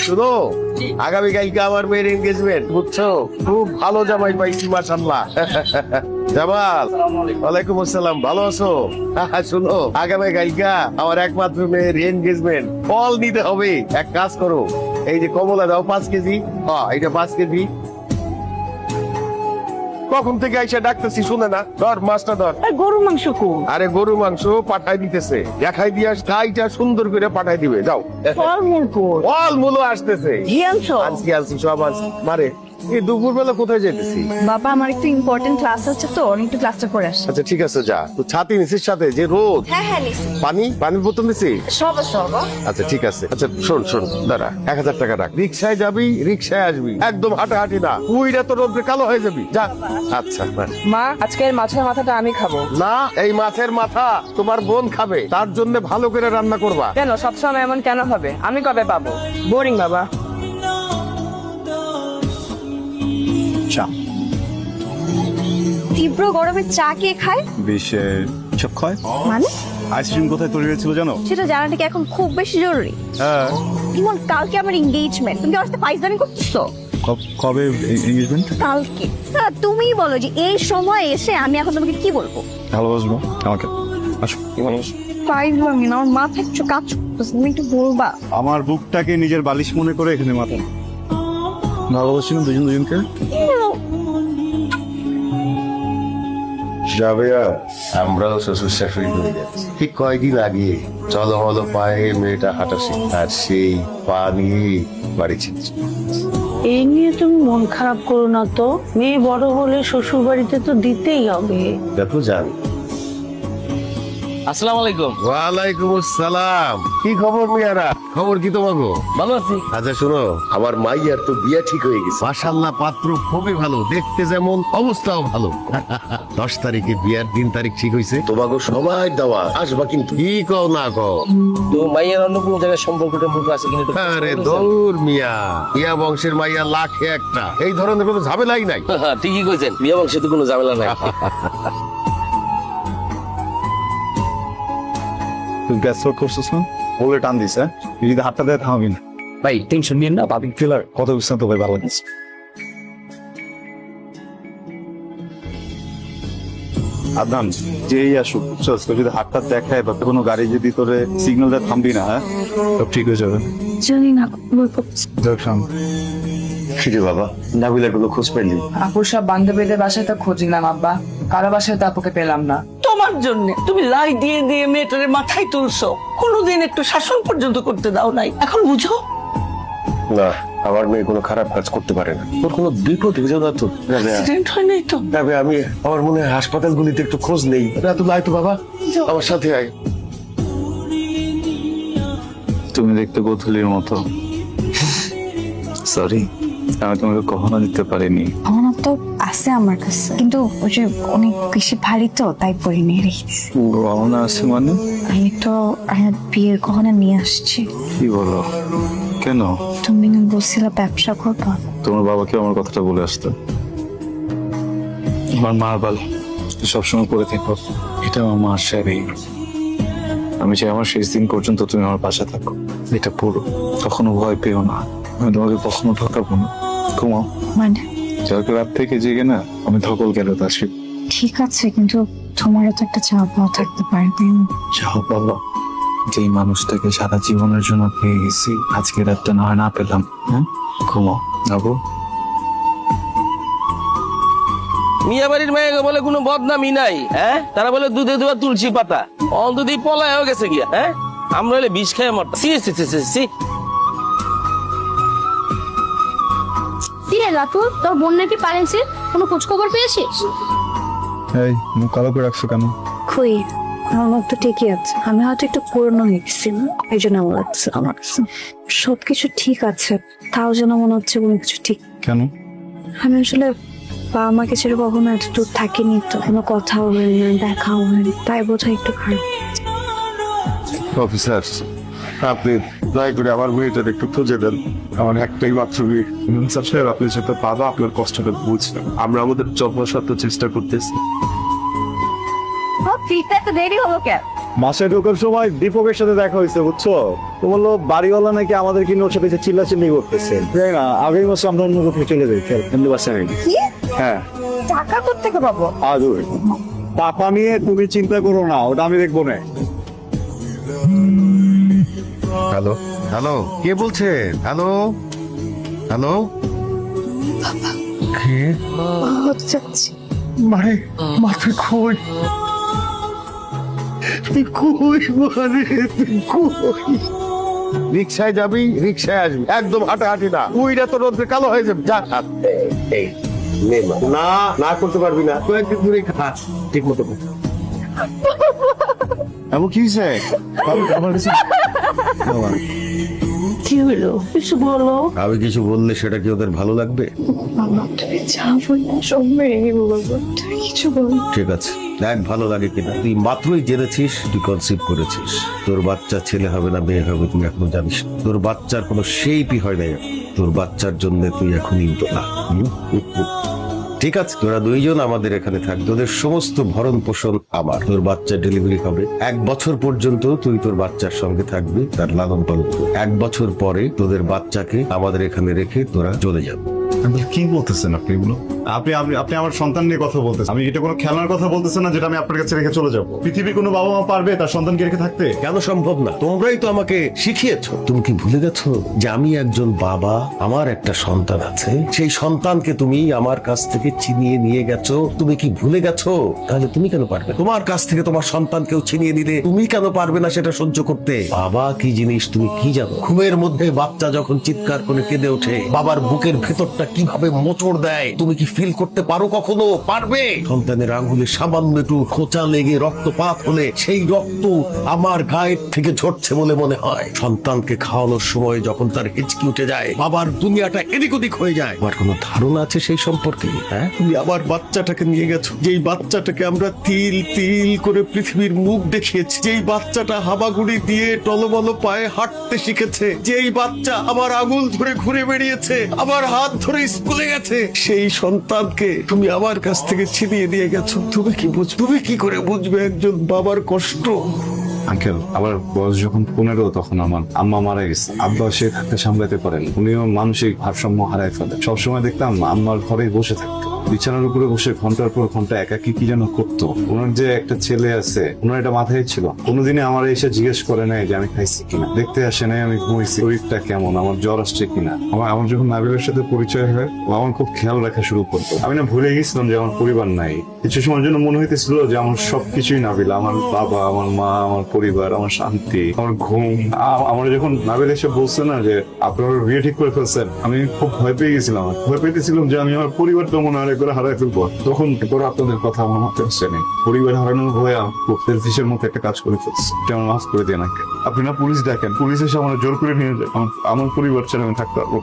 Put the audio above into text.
শুনো, আগামীকালকে আমার মেয়ের এনগেজমেন্ট, বুঝছো? খুব ভালো জামাই পাইছি মাশাআল্লাহ। জামাল, ওয়ালাইকুম আসসালাম, ভালো আছো? শুনো, আগামীকালকে আমার একমাত্র মেয়ের এনগেজমেন্ট, ফল নিতে হবে। এক কাজ করো, এই যে কমলা দাও 5 কেজি, এইটা 5 কেজি। কখন থেকে আইসা ডাকতেছি শুনে না, ধর মাছটা ধর। গরুর মাংস কোন? আরে গরু মাংস পাঠাই দিতেছে, দেখাই দিয়া কাইটা সুন্দর করে পাঠাই দিবে, যাও। ফলমূল কোন? ফলমূল আসতেছে, ঘি আনছো? আনছি সব আনছি। মারে, এই দুপুর বেলা কোথায় যেতেছি? বাবা, আমার একটু ইম্পর্টেন্ট ক্লাস আছে তো, আমি একটু ক্লাসটা করে আসি। আচ্ছা ঠিক আছে, যা। তো ছাতি নিছিস সাথে, যে রোদ। হ্যাঁ নিছি। পানির বোতল নিছিস? সব সব। আচ্ছা ঠিক আছে। আচ্ছা শোন দাঁড়া, 1000 টাকা রাখ। রিক্সায় যাবি, রিক্সায় আসবি, একদম হাঁটাহাঁটি না, উইটা তো রোদ্রে কালো হয়ে যাবি, যা। আচ্ছা মা, আজকের মাছের মাথাটা আমি খাবো না, এই মাছের মাথা তোমার বোন খাবে, তার জন্য ভালো করে রান্না করবা। কেন? সবসময় এমন কেন হবে? আমি কবে পাবো? বোরিং বাবা। তীব্র গরমে চা কে খায়? বেশে সব খায়। মানে আইসক্রিম কোথায় তৈরি হয়েছিল জানো? সেটা জানাটা কি এখন খুব বেশি জরুরি? হ্যাঁ। ইমন, কালকে আমার এঙ্গেজমেন্ট, তুমি কি আমার সাথে ফাইজলামি করছো? কবে এঙ্গেজমেন্ট? কালকে। তুমিই বলো যে এই সময় এসে আমি এখন তোমাকে কি বলবো? ভালোবাসবো আমাকে। আসো। ফাইজলামি না, আমার মাথা একটু কাজ করতেছে, তুমি একটু বলবা? আমার বুকটাকে নিজের বালিশ মনে করে এখানে মাথা ভালোবাসি না দুজন দুজনকে। যাবে আর আমরাও শ্বশুর শাশুড়ি হয়ে যাচ্ছি। ঠিক কয়েকদিন আগে চলো পায়ে মেয়েটা হাঁটা শিখে, আর সেই পা নিয়ে বাড়ি ছিটছে। এই নিয়ে তুমি মন খারাপ করো না তো, মেয়ে বড় হলে শ্বশুর বাড়িতে তো দিতেই হবে। দেখো জান। আসসালামু আলাইকুম। ওয়ালাইকুম আসসালাম। কি খবর মিয়ারা? খবর কি তোমাকে? ভালো আছি। আচ্ছা শোনো, আমার মাইয়ার তো বিয়ে ঠিক হয়ে গেছে মাশাআল্লাহ, পাত্র খুবই ভালো, দেখতে যেমন অবস্থাও ভালো। 10 তারিখে বিয়ার দিন তারিখ ঠিক হয়েছে, তোমাকে সময় দেওয়া আসবা, কিন্তু কি কও না কও। তো মাইয়ার অন্য কোনো জায়গায় সম্পর্কটা মুখ আছে কিনা একটু আরে বলবেন? দৌড় মিয়া বংশের মাইয়া লাখে একটা, এই ধরনের কোনো ঝামেলাই নাই। ঠিকই কইছেন, মিয়া বংশে তো কোনো ঝামেলা নাই। তুই গ্যাস ওয়ার্ক করছিস না? বলে টান দিস, হ্যাঁ? তুই যদি হাতটা দেয় থামবি না। ভাই টেনশন নিন না, ভাবি ফিলার কত বুঝতে তো ভাই ভালো লাগছে। আদনান, যেই আসুক বুঝছস, কেউ যদি হাতটা দেখায় বা কোনো গাড়ি যদি তোরে সিগন্যাল দেয় থামবি না, হ্যাঁ? সব ঠিক হয়ে যাবে। জানি না। দেখ শাম, কিরে বাবা, নাবিলার কোনো খোঁজ পাইলি? আপুর সব বান্ধবীদের বাসায় তো খোঁজ নিলাম আব্বা, কারো বাসায় তো আপুকে পেলাম না। তোমার জন্য তুমি লাই দিয়ে দিয়ে মেয়েটারে মাথায় তুলছো, কোনোদিন একটু শাসন পর্যন্ত করতে দাও নাই, এখন বুঝো? না, আমার মেয়ে কোনো খারাপ কাজ করতে পারে না, ওর কোনো বিপদ হয়ে যাবে না তো। অ্যাক্সিডেন্ট হয় নাই তো? তবে আমি, আমার মনে হয় হাসপাতালগুলিতে একটু খোঁজ নেই। তুই আয় তো বাবা, আমার সাথে আয়। তুমি দেখতে গোধূলির মতো। সরি, আমি তোমাকে কখনো দিতে পারিনি। ভাবনা তো আছে আমার কাছে, কিন্তু ওই যে অনেক বেশি ভারী তো, তাই পরে নিয়ে রেখেছি। গহনা আছে মানে? আমি তো আমার বিয়ের গহনা নিয়ে আসছি। কি বলো? কেন? তুমি না বলছিলে ব্যবসা করবো? তোমার বাবাকে আমার কথাটা বলে আসতে। আমার মা বল সবসময় পড়ে থাকো, এটা আমার মার শাড়ি। আমি চাই আমার শেষ দিন পর্যন্ত তুমি আমার পাশে থাকো, এটা পুরো। কখনো ভয় পেও না, আমি তোমাকে কখনো ঠকাবো না। ঘুমাও। মানে? কালকে রাত থেকে জেগে না আমি ধকল গেলে আসি। ঠিক আছে, কিন্তু তোমারও তো একটা চাওয়া পাওয়া থাকতে পারে, তাই না? যাও বাবা, যেই মানুষটাকে সারা জীবনের জন্য পেয়ে গেছি, আজকে রাতটা না হয় না পেলাম। হ্যাঁ, ঘুমাও যাবো। মিয়া বাড়ির মেয়ে বলে কোনো বদনামই নাই, হ্যাঁ? তারা বলে দুধে দেওয়া তুলসী পাতা, অন্তদি পলায় হয়ে গেছে গিয়া, হ্যাঁ? আমরা হলে বিষ খেয়ে মরতাম। কিরে রাতুল, তোর বোন নাকি পারেন্সে কোনো খোঁজ খবর পেয়েছিস? এই মুখ কালো করে রাখছো কেন? কই, আমার মুখ তো ঠিকই আছে, আমি হয়তো একটু পুরনো হয়ে গেছি না, এই জন্য আমার লাগছে। আমার কাছে সবকিছু ঠিক আছে, তাও যেন মনে হচ্ছে কোনো কিছু ঠিক। কেন? আমি আসলে বাবা মাকে ছেড়ে কখনো এত দূর থাকিনি, তো কোনো কথাও হয়নি, দেখাও হয়নি, তাই বোধহয় একটু খারাপ। অফিসার, আপনি দয়া করে আমার মেয়েটার একটু খুঁজে দেন, আমার একটাই মাত্র মেয়ে। স্যার সাহেব, আপনি যেটা বাবা আপনার কষ্টটা বুঝলাম, আমরা আমাদের যথাসাধ্য চেষ্টা করতেছি। ফিরতে এত দেরি হলো কেন? মাসে ঢোকার সময় দীপকের সাথে দেখা হয়েছে বুঝছো, তো বললো বাড়িওয়ালা নাকি আমাদেরকে নিয়ে ওর সাথে চিল্লাচিল্লি করতেছে। তাই না, আগের মাসে আমরা অন্য কোথাও চলে যাই, এমনি বাসায়। হ্যাঁ, টাকা কোত্থেকে পাবো? আদর টাকা নিয়ে তুমি চিন্তা করো না, ওটা আমি দেখবো না। হ্যালো হ্যালো, কে বলছেন? হ্যালো হ্যালো, কে? মানে মাথা কই? তুই কই মানে? তুই কই? রিক্সায় যাবি, রিক্সায় আসবি, একদম হাঁটাহাঁটি না। উইটা তো রোদ্রে কালো হয়ে যাবে। যা এই নে মা। না না করতে পারবি না, কয়েকদিন ধরে খা ঠিক মতো। এমন কি হয়েছে? আমার কাছে কি হলো কিছু বলো। আমি কিছু বললে সেটা কি ওদের ভালো লাগবে? ঠিক আছে, দেখ ভালো লাগে কিনা। তুই মাত্রই জেনেছিস তুই কনসিভ করেছিস, তোর বাচ্চা ছেলে হবে না মেয়ে হবে তুই এখনো জানিস না। তোর বাচ্চার কোনো শেপই হয় নাই, তোর বাচ্চার জন্য তুই এখন না। ঠিক আছে, তোরা দুইজন আমাদের এখানে থাক, তোদের সমস্ত ভরণ পোষণ আমার। তোর বাচ্চা ডেলিভারি হবে, 1 বছর পর্যন্ত তুই তোর বাচ্চার সঙ্গে থাকবি, তার লালন পালন করবি। 1 বছর পরে তোদের বাচ্চাকে আমাদের এখানে রেখে তোরা চলে যাবি। কি বলতেছেন আপনি এগুলো? আপনি আপনি আপনি আমার সন্তান নিয়ে কথা বলতেছেন, আমি এটা কোনো খেলার কথা বলতেছেন না যেটা আমি আপনার কাছে রেখে চলে যাবো। পৃথিবীর কোনো বাবা মা পারবে তার সন্তানকে রেখে থাকতে? কেন সম্ভব না? তোমরাই তো আমাকে শিখিয়েছো। তুমি কি ভুলে গেছো যে আমি একজন বাবা, আমার একটা সন্তান আছে, সেই সন্তানকে তুমি আমার কাছ থেকে ছিনিয়ে নিয়ে গেছো। তুমি কি ভুলে গেছো? তাহলে তুমি কেন পারবে? তোমার কাছ থেকে তোমার সন্তানকেও ছিনিয়ে নিলে তুমি কেন পারবে না সেটা সহ্য করতে? বাবা কি জিনিস তুমি কি জানো? ঘুমের মধ্যে বাচ্চা যখন চিৎকার করে কেঁদে ওঠে, বাবার বুকের ভেতরটা কিভাবে মোচড় দেয়, তুমি কি ফিল করতে পারো? কখনো পারবে? সন্তানের আঙ্গুলে সামান্য একটু খোঁচা লেগে রক্তপাত হলে সেই রক্ত আমার গায়ের থেকে ঝরছে বলে মনে হয়। সন্তানকে খাওয়ানোর সময় যখন তার হিচকি উঠে যায়, বাবার দুনিয়াটা এদিক ওদিক হয়ে যায়। আমার কোনো ধারণা আছে সেই সম্পর্কে? হ্যাঁ, তুমি আবার বাচ্চাটাকে নিয়ে গেছো, যেই বাচ্চাটাকে আমরা তিল তিল করে পৃথিবীর মুখ দেখিয়েছি, যেই বাচ্চাটা হামাগুড়ি দিয়ে টলমল পায়ে হাঁটতে শিখেছে, যেই বাচ্চা আমার আঙুল ধরে ঘুরে বেরিয়েছে, আমার হাত ধরে স্কুলে গেছে, সেই সন্তানকে তুমি আমার কাছ থেকে ছিনিয়ে দিয়ে গেছো। তুমি কি বুঝবে? তুমি কি করে বুঝবে একজন বাবার কষ্ট? আঙ্কেল, আমার বয়স যখন 15 তখন আমার আম্মা মারা গেছে। আব্বা সে থাকতে সামলাতে পারেন, উনিও মানসিক ভারসাম্য হারায় ফেলে। সবসময় দেখতাম আম্মার ঘরেই বসে থাকতো, বিছানার উপরে বসে ঘন্টার পর ঘন্টা একাকি কি যেন করতো। ওনার যে একটা ছেলে আছে, ওনার এটা মাথায় ছিল। কোনোদিনই আমার এসে জিজ্ঞেস করে নাই যে আমি খাইছি কিনা, দেখতে আসে নাই আমি ঘুমাইছি, শরীরটা কেমন, আমার জ্বর আসছে কিনা। আমার যখন নাবিলের সাথে পরিচয় হয়, ও আমার খুব খেয়াল রাখা শুরু করতো। আমি না ভুলে গেছিলাম যে আমার পরিবার নাই। কিছু সময়ের জন্য মনে হইতেছিল যে আমার সবকিছুই নাবিল, আমার বাবা, আমার মা, আমার পরিবার, আমার শান্তি, আমার ঘুম। আমার যখন নাবিল এসে বলছে না যে আপনার বিয়ে ঠিক করে ফেলছেন, আমি খুব ভয় পেয়ে গেছিলাম। ভয় পেয়েছিলাম যে আমি আমার পরিবারটা মনে হয় করে হারাই ফেলবো। তখন পরে আপনাদের কথা আমার মাথায় আসছে নেই। পরিবার হারানোর ভয়ে খুব সেলফিশের মতো একটা কাজ করে ফেলছে। আমার মাফ করে দিয়ে নাকি আপনি না পুলিশ ডাকেন, পুলিশ এসে আমার জোর করে নিয়ে যায়। আমার পরিবার ছাড়া আমি থাকতে পারবো।